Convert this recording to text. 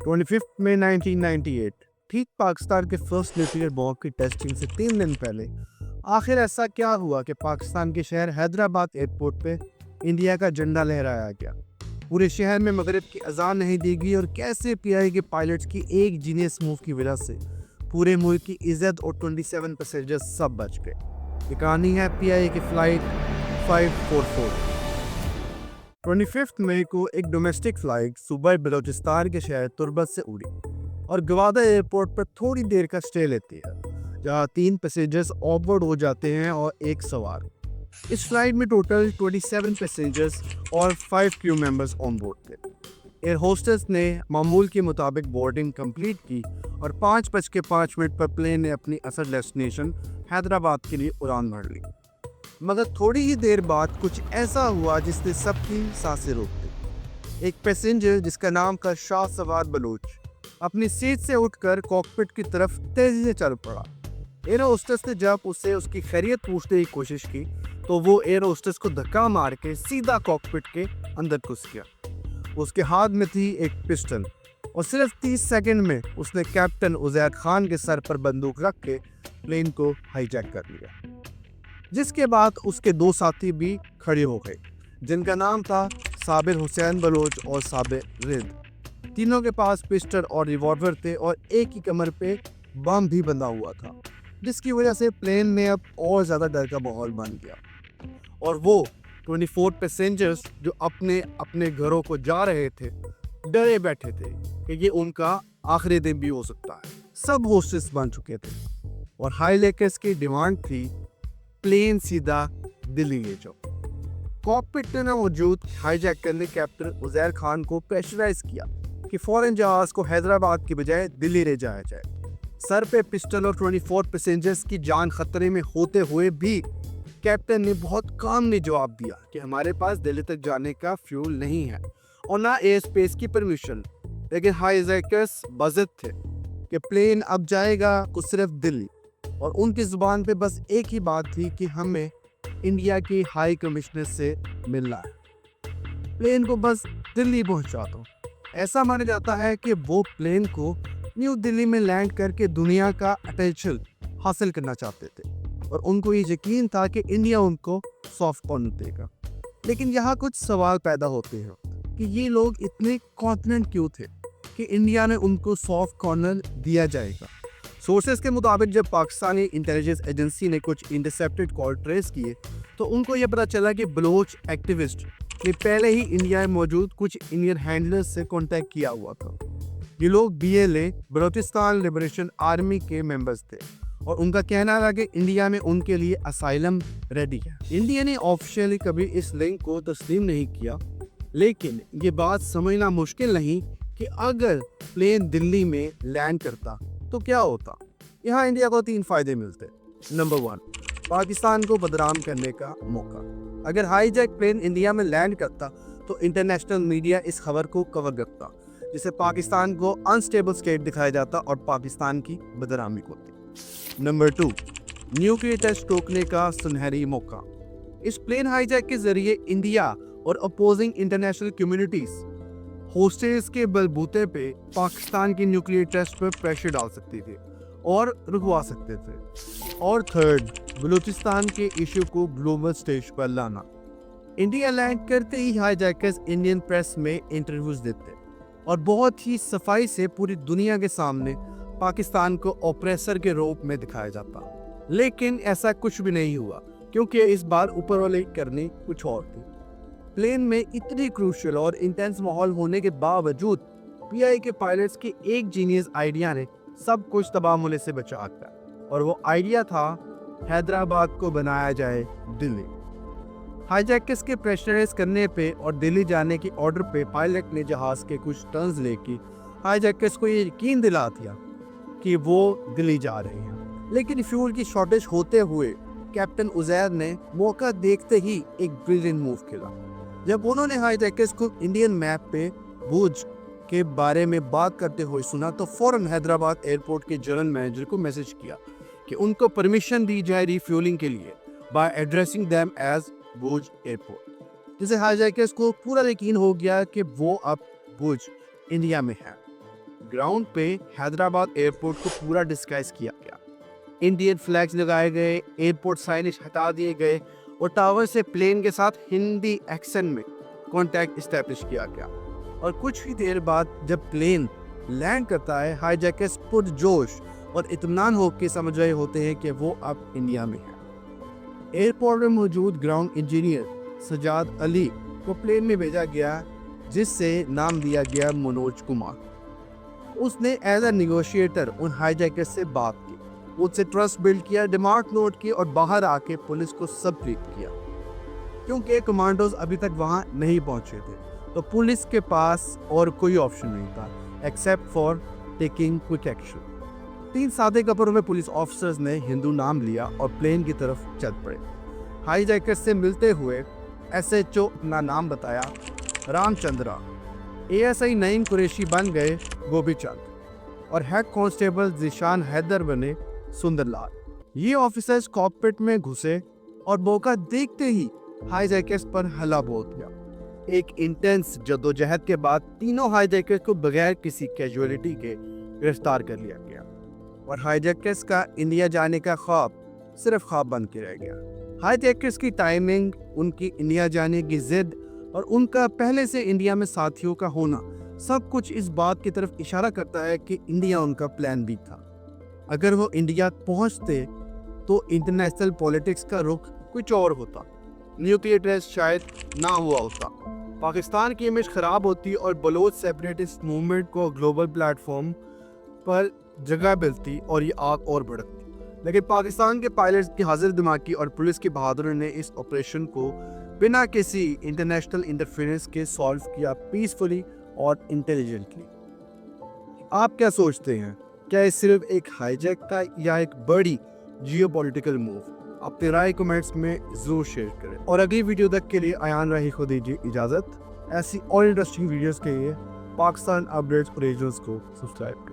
25 मई 1998 ठीक पाकिस्तान के first nuclear bomb की टेस्टिंग से 3 दिन पहले आखिर ऐसा क्या हुआ कि पाकिस्तान के शहर हैदराबाद एयरपोर्ट पे इंडिया का झंडा लहराया गया, पूरे शहर में मगरिब की अजान नहीं दी गई और कैसे पीआई के पायलट्स की एक जीनियस मूव की वजह से पूरे मुल्क की इज्जत और 27 पैसेंजर्स सब बच गए। ये कहानी है पीआई की फ्लाइट 544। 25 मई को एक डोमेस्टिक फ्लाइट सूबा बलूचिस्तान के शहर तुर्बत से उड़ी और गवादा एयरपोर्ट पर थोड़ी देर का स्टे लेती है, जहां 3 पैसेंजर्स ऑफबोर्ड हो जाते हैं और एक सवार। इस फ्लाइट में टोटल 27 पैसेंजर्स और 5 क्रू मेंबर्स ऑन बोर्ड थे। एयर होस्टेस ने मामूल के मुताबिक बोर्डिंग कंप्लीट की और 5:05 पर प्लेन ने अपनी असल डेस्टिनेशन हैदराबाद के लिए उड़ान भर ली। मगर थोड़ी ही देर बाद कुछ ऐसा हुआ जिसने सबकी सांसें रोक दी। एक पैसेंजर जिसका नाम था शाह सवार बलोच अपनी सीट से उठकर कॉकपिट की तरफ तेजी से चल पड़ा। एयर होस्टेस ने जब उससे उसकी खैरियत पूछने की कोशिश की तो वो एयर होस्टेस को धक्का मार के सीधा कॉकपिट के अंदर घुस गया। उसके हाथ में थी एक पिस्टल और सिर्फ 30 सेकंड में उसने कैप्टन उजैर खान के सर पर बंदूक रख के प्लेन को हाईजैक कर लिया, जिसके बाद उसके 2 साथी भी खड़े हो गए, जिनका नाम था साबिर हुसैन बलोच और साबिर रिद। तीनों के पास पिस्टल और रिवॉल्वर थे और एक ही कमर पे बम भी बंधा हुआ था, जिसकी वजह से प्लेन में अब और ज़्यादा डर का माहौल बन गया। और वो 24 पैसेंजर्स जो अपने अपने घरों को जा रहे थे डरे बैठे थे कि ये उनका आखिरी दिन भी हो सकता है। सब होस्टेस बन चुके थे और हाई लेकर्स की डिमांड थी प्लेन सीधा दिल्ली ले जाओ। कॉकपिट में मौजूद हाईजैक करने कैप्टन उजैर खान को प्रेशराइज किया कि फौरन जहाज को हैदराबाद की बजाय दिल्ली ले जाया जाए। सर पे पिस्टल और 24 पैसेंजर्स की जान खतरे में होते हुए भी कैप्टन ने बहुत कामली जवाब दिया कि हमारे पास दिल्ली तक जाने का फ्यूल नहीं है और ना एयर स्पेस की परमिशन। लेकिन हाईजैकर्स बज़द थे कि प्लेन अब जाएगा तो सिर्फ दिल्ली, और उनकी जुबान पे बस एक ही बात थी कि हमें इंडिया की हाई कमिश्नर से मिलना है, प्लेन को बस दिल्ली पहुंचा दो। ऐसा माना जाता है कि वो प्लेन को न्यू दिल्ली में लैंड करके दुनिया का अटेंशन हासिल करना चाहते थे और उनको ये यकीन था कि इंडिया उनको सॉफ्ट कॉर्नर देगा। लेकिन यहाँ कुछ सवाल पैदा होते हैं कि ये लोग इतने कॉन्फिडेंट क्यों थे कि इंडिया ने उनको सॉफ्ट कॉर्नर दिया जाएगा। सोर्सेस के मुताबिक जब पाकिस्तानी इंटेलिजेंस एजेंसी ने कुछ इंटरसेप्टेड कॉल ट्रेस किए तो उनको यह पता चला कि बलोच एक्टिविस्ट ने पहले ही इंडिया में मौजूद कुछ इंडियन हैंडलर्स से कांटेक्ट किया हुआ था। ये लोग BLA बलूचिस्तान लिबरेशन आर्मी के मेंबर्स थे और उनका कहना था कि इंडिया में उनके लिए असाइलम रेडी है। इंडिया ने ऑफिशियली कभी इस लिंक को तस्लीम नहीं किया, लेकिन ये बात समझना मुश्किल नहीं कि अगर प्लेन दिल्ली में लैंड करता तो क्या होता। यहाँ इंडिया को 3 फायदे मिलते। नंबर 1, पाकिस्तान को बदनाम करने का मौका। अगर हाईजैक प्लेन इंडिया में लैंड करता तो इंटरनेशनल मीडिया इस खबर को कवर करता, जिससे पाकिस्तान को अनस्टेबल स्टेट दिखाया जाता और पाकिस्तान की बदनामी होती। नंबर 2, न्यूक्लियर टेस्ट रोकने का सुनहरी मौका। इस प्लेन हाईजैक के जरिए इंडिया और अपोजिंग इंटरनेशनल कम्युनिटीज होस्टेज के बलबूते पे पाकिस्तान की न्यूक्लियर टेस्ट पर प्रेशर डाल सकती थी और रुकवा सकते थे। और थर्ड, बलूचिस्तान के इशू को ग्लोबल स्टेज पर लाना। इंडिया लैंड करते ही हाईजैकर्स इंडियन प्रेस में इंटरव्यूज देते और बहुत ही सफाई से पूरी दुनिया के सामने पाकिस्तान को ऑपरेसर के रूप में दिखाया जाता। लेकिन ऐसा कुछ भी नहीं हुआ, क्योंकि इस बार ऊपर वाले करनी कुछ और थी। प्लेन में इतनी क्रूशियल और इंटेंस माहौल होने के बावजूद पीआई के पायलट्स के एक जीनियस आइडिया ने सब कुछ तबाह से बचा दिया, और वो आइडिया था हैदराबाद को बनाया जाए दिल्ली। हाईजैकर्स के प्रेशराइज करने पे और दिल्ली जाने की ऑर्डर पे पायलट ने जहाज के कुछ टर्न्स लेके हाईजैकर्स को ये यकीन दिला दिया कि वो दिल्ली जा रहे हैं। लेकिन फ्यूल की शॉर्टेज होते हुए कैप्टन उजैर ने मौका देखते ही एक ब्रिलियंट मूव किया। जब उन्होंने हाईजैकर्स को इंडियन मैप पे भुज के बारे में बात करते हुए सुना तो फौरन हैदराबाद एयरपोर्ट के जनरल मैनेजर को मैसेज किया कि उनको परमिशन दी जाए रिफ्यूलिंग के लिए बाय एड्रेसिंग देम एज भुज एयरपोर्ट, जिससे हाईजैकर्स को पूरा यकीन हो गया कि वो अब भुज इंडिया में है। ग्राउंड पे हैदराबाद एयरपोर्ट को पूरा डिस्गाइज किया गया। इंडियन फ्लैग्स लगाए गए, एयरपोर्ट साइनेज हटा दिए गए और टावर से प्लेन के साथ हिंदी एक्सेंट में कांटेक्ट इस्टेब्लिश किया गया। और कुछ ही देर बाद जब प्लेन लैंड करता है, हाईजैकर्स पुरजोश और इत्मीनान होकर समझ रहे होते हैं कि वो अब इंडिया में है। एयरपोर्ट में मौजूद ग्राउंड इंजीनियर सजाद अली को प्लेन में भेजा गया, जिससे नाम दिया गया मनोज कुमार। उसने एज अ निगोशिएटर उन हाईजैकर्स से बात की, उससे ट्रस्ट बिल्ड किया, डिमांड नोट की और बाहर आके पुलिस को सब ब्रीफ किया। क्योंकि कमांडोज अभी तक वहां नहीं पहुंचे थे, तो पुलिस के पास और कोई ऑप्शन नहीं था except for taking quick action. 3 सादे कपड़ों में पुलिस ऑफिसर्स ने हिंदू नाम लिया और प्लेन की तरफ चल पड़े। हाईजैकर्स से मिलते हुए SHO अपना नाम बताया, रामचंद्रा। ASI नईम कुरैशी बन गए गोपीचंद और हेड कांस्टेबल जिशान हैदर बने सुंदरलाल। ये ऑफिसर्स कॉकपिट में घुसे और मौका देखते ही हाईजैकर्स पर हमला बोल दिया। एक इंटेंस जद्दोजहद के बाद तीनों हाईजैकर्स को बगैर किसी कैजुअलिटी के गिरफ्तार कर लिया गया और हाईजैकर्स का इंडिया जाने का ख्वाब सिर्फ ख्वाब बन के रह गया। हाईजैकर्स की टाइमिंग, उनकी इंडिया जाने की जिद और उनका पहले से इंडिया में साथियों का होना, सब कुछ इस बात की तरफ इशारा करता है कि इंडिया उनका प्लान भी था। अगर वो इंडिया पहुंचते तो इंटरनेशनल पॉलिटिक्स का रुख कुछ और होता, न्यूक्लियर टेस्ट शायद ना हुआ होता, पाकिस्तान की इमेज खराब होती और बलोच सेपरेटिस्ट मूवमेंट को ग्लोबल प्लेटफॉर्म पर जगह मिलती और ये आग और भड़कती। लेकिन पाकिस्तान के पायलट्स की हाजिर दिमागी और पुलिस की बहादुरी ने इस ऑपरेशन को बिना किसी इंटरनेशनल इंटरफेरेंस के सॉल्व किया, पीसफुली और इंटेलिजेंटली। आप क्या सोचते हैं? क्या ये सिर्फ एक हाईजैक था या एक बड़ी जियोपॉलिटिकल मूव? अपनी राय कमेंट्स में जरूर शेयर करें और अगली वीडियो तक के लिए आयान राही को दीजिए इजाज़त। ऐसी और इंटरेस्टिंग वीडियोस के लिए पाकिस्तान अपडेट्स ओरिजिनल्स को सब्सक्राइब करें।